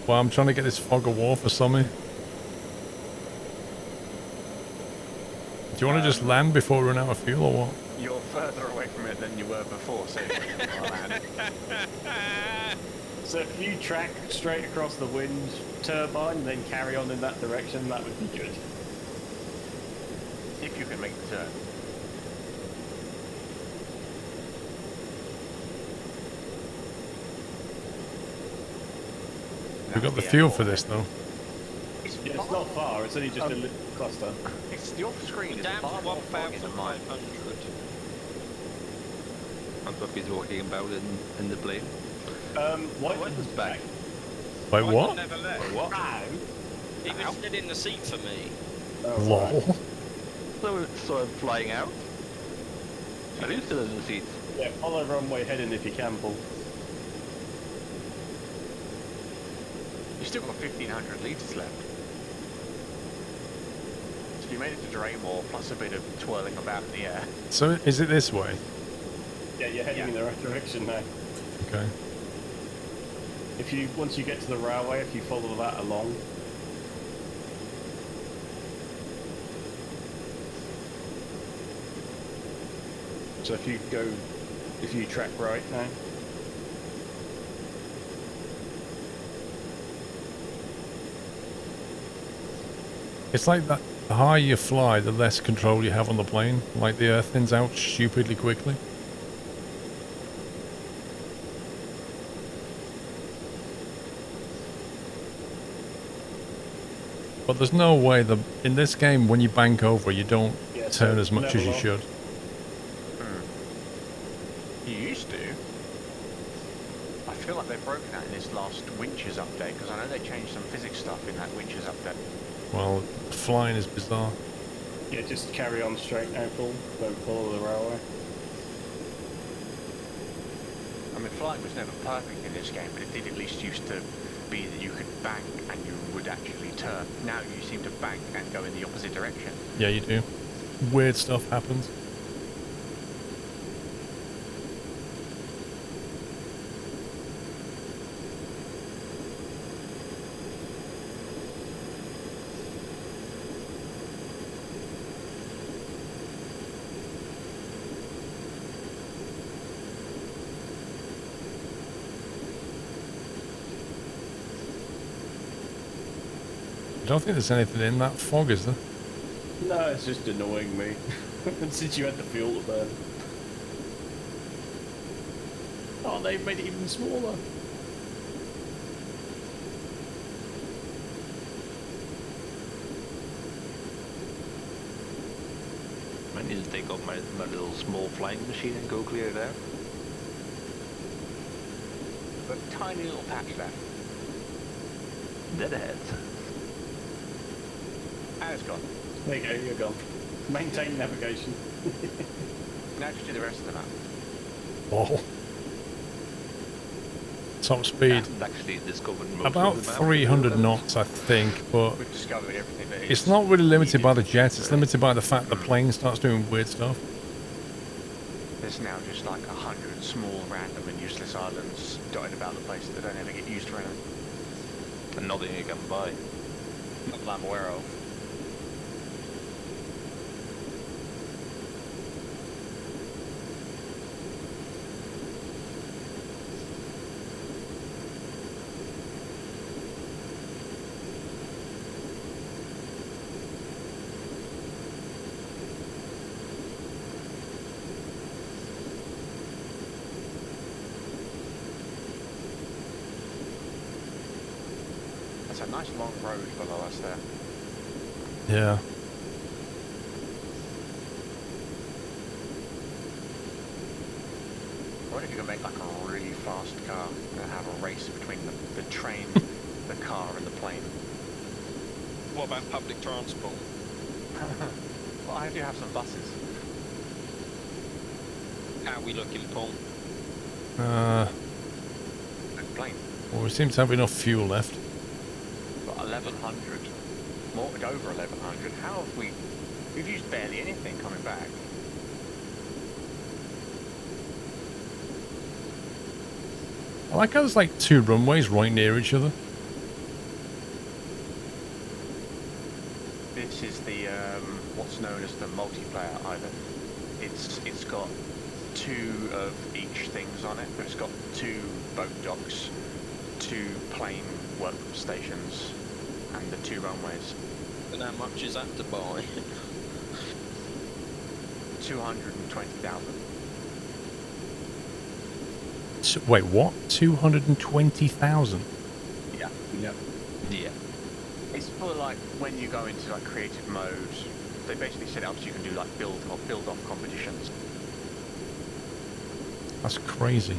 Well, I'm trying to get this fog of war for Sommy. Do you want to just land before we run out of fuel, or what? You're further away from it than you were before, so I'll land. So if you track straight across the wind turbine, then carry on in that direction, that would be good. If you can make the turn. We've got the fuel for this, though. Yeah, it's not far, it's only just a little cluster. It's the off-screen is Down to far more foggy than mine. 1,500. That's what he's walking about in the plane. Whiteland's back. Wait, what? Never left. What? He was still in the seat for me. Oh, Lol. So I'm flying out? Are you still in the seat? Yeah, follow runway heading if you can, Paul. You've still got 1,500 litres left. So you made it to Draymore, plus a bit of twirling about in the air. So, is it this way? Yeah, you're heading in the right direction now. Okay. Once you get to the railway, if you follow that along. So if you track right now. It's like that. The higher you fly, the less control you have on the plane. Like the Earth thins out stupidly quickly. But there's no way in this game when you bank over, you don't Yeah, turn so as much as you level off. should. You used to. I feel like they've broken that in this last Winches update, because I know they changed some physics stuff in that Winches update. Well, flying is bizarre. Yeah, just carry on straight now, Paul. Don't follow the railway. I mean, flying was never perfect in this game, but it did at least used to be that you could bank and you would actually turn. Now you seem to bank and go in the opposite direction. Yeah, you do. Weird stuff happens. I don't think there's anything in that fog, is there? No, it's just annoying me. Since you had the fuel to burn. Oh, they've made it even smaller. I need to take off my little small flying machine and go clear there. But a tiny little patch left. Dead ahead. And it's gone. There you go, you're gone. Maintain navigation. Now just do the rest of the map. Oh. Top speed. Haven't actually discovered most About of the map. 300 knots, I think, but We've discovered everything that it's is not really limited by the needed. jet, it's limited by the fact the plane starts doing weird stuff. There's now just like 100 small, random and useless islands dotted about the place that don't ever get used for anything. And nothing you can buy. Not that I'm aware of. That's a nice long road below us there. Yeah. What if you could make like a really fast car and have a race between the train, the car and the plane? What about public transport? Well, I do have some buses. How are we looking, Paul? And plane. Well, we seem to have enough fuel left. Got 1,100. More, over 1,100. How have we... We've used barely anything coming back. I like how there's like two runways right near each other. This is the what's known as the multiplayer island. It's got two of each things on it, but it's got two boat docks, two plane workstations, and the two runways. And how much is that to buy? 220,000. Wait, what? 220,000? Yeah. Yeah. Yeah. It's for like when you go into like creative mode, they basically set it up so you can do like build off competitions. That's crazy.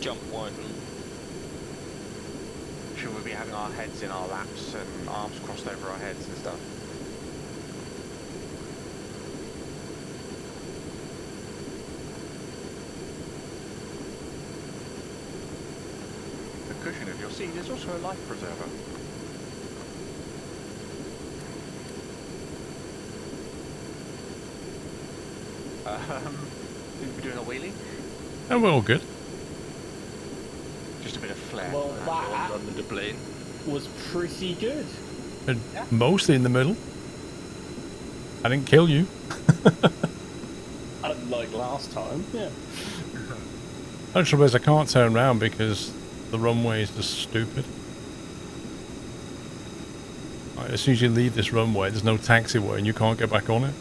Jump widen. Should we be having our heads in our laps and arms crossed over our heads and stuff? The cushion of your seat is also a life preserver. Think we're doing a wheelie? And we're all good. Just a bit of flair. Well, that Under the plane. was pretty good. And mostly in the middle. I didn't kill you. Unlike last time, yeah. The trouble is I can't turn around because the runway is just stupid. Like, as soon as you leave this runway, there's no taxiway and you can't get back on it.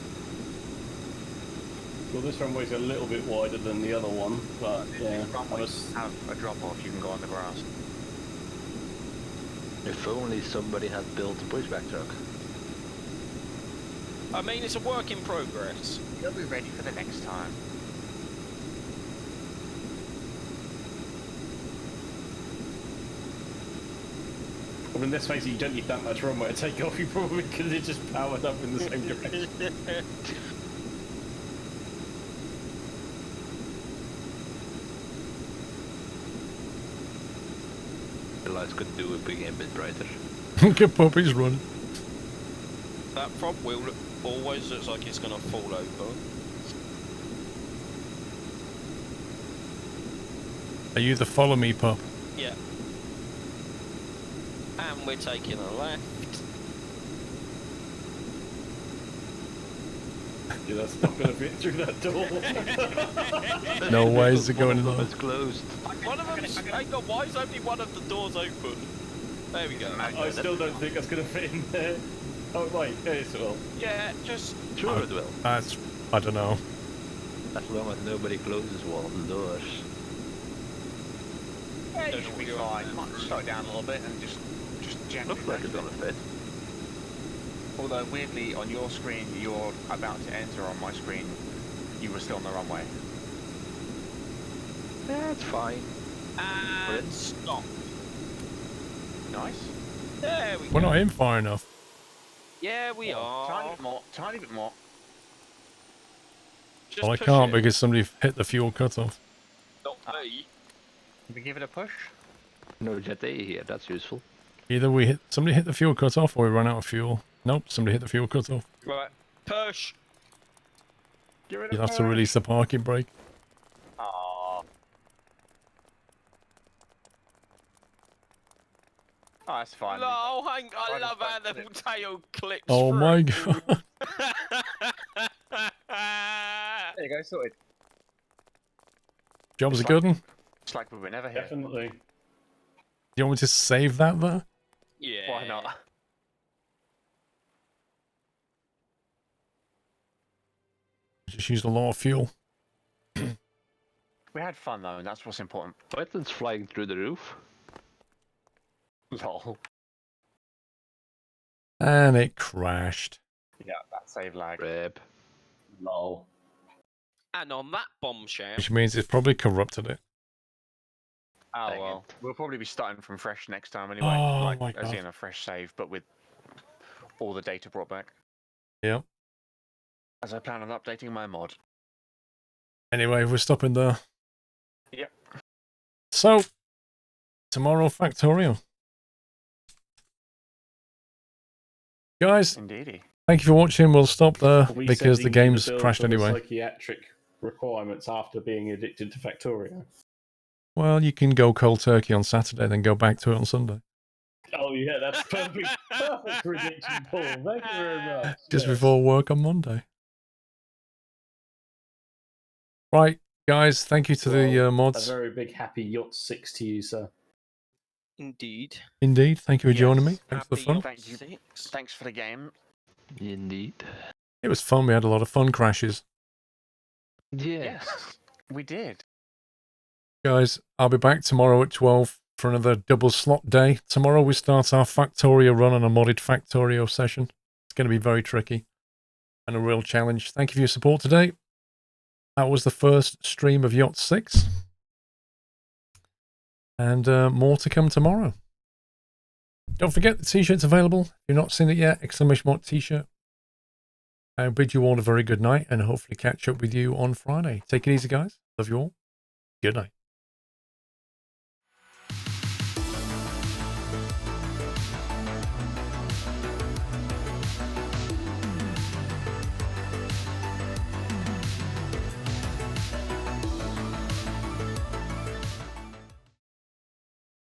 Well, this runway's a little bit wider than the other one, but yeah. Have a drop off, you can go on the grass. If only somebody had built a pushback truck. I mean, it's a work in progress. You'll be ready for the next time. I mean, let's face it, you don't need that much runway to take off. You probably could have just powered up in the same direction. The lights could do with being a bit brighter. Get puppies running. That front wheel always looks like it's gonna fall over. Are you the follow me pup? Yeah. And we're taking a left. Yeah, that's not going to fit through that door. No ways to go in there. It's closed. One of them's... Hang on, why is only one of the doors open? There we go. I still don't think that's going to fit in there. Oh, wait, yes, it will. Yeah, just... Sure it will. That's, I don't know. As long as nobody closes one of the doors. Yeah, you should be fine. Might slow it down a little bit and just gently. Looks like it's gonna fit. Although weirdly, on your screen, you're about to enter. On my screen, you were still on the runway. That's fine. And stop. Nice. There we go. We're not in far enough. Yeah, we are. Tiny bit more. Tiny bit more. Just Well, I push can't it. because somebody hit the fuel cutoff. Not me. Can we give it a push? No Jet A here, that's useful. Either somebody hit the fuel cutoff or we ran out of fuel. Nope, somebody hit the fuel cutoff. Right. Push. You'll have to release the parking brake. Oh, that's fine. No, I Right love how back the to tail clips Oh through. my god. There you go, sorted. Job's a It's good one. It's like we were never here. Definitely. Do you want me to save that there? Yeah. Why not? Just used a lot of fuel. We had fun though, and that's what's important. Python's flying through the roof. Lol. And it crashed. Yeah, that save lag. Rip. Lol. And on that bombshell. Which means it's probably corrupted it. Oh Dang well, it. we'll probably be starting from fresh next time anyway. Oh like, my as God. in a fresh save, but with all the data brought back. Yep. As I plan on updating my mod. Anyway, we're stopping there. Yep. So, tomorrow Factorio. Guys, Indeedy. thank you for watching. We'll stop there Are we because the sending you game's bill crashed for the anyway. Psychiatric requirements after being addicted to Factorio. Well, you can go cold turkey on Saturday, then go back to it on Sunday. Oh yeah, that's perfect. Perfect prediction, Paul. Thank you very much. Just Yes. before work on Monday. Right, guys, thank you to the Well, mods. A very big happy Yacht 6 to you, sir. Indeed. Indeed, thank you for joining me. Yes, Thanks for the happy fun. Yacht Thank you. 6. Thanks for the game. Indeed. It was fun. We had a lot of fun crashes. Yeah. Yes, we did. Guys, I'll be back tomorrow at 12 for another double slot day. Tomorrow we start our Factorio run on a modded Factorio session. It's going to be very tricky and a real challenge. Thank you for your support today. That was the first stream of Yacht 6. And more to come tomorrow. Don't forget the t-shirt's available. If you've not seen it yet, !mark t-shirt. I bid you all a very good night and hopefully catch up with you on Friday. Take it easy, guys. Love you all. Good night.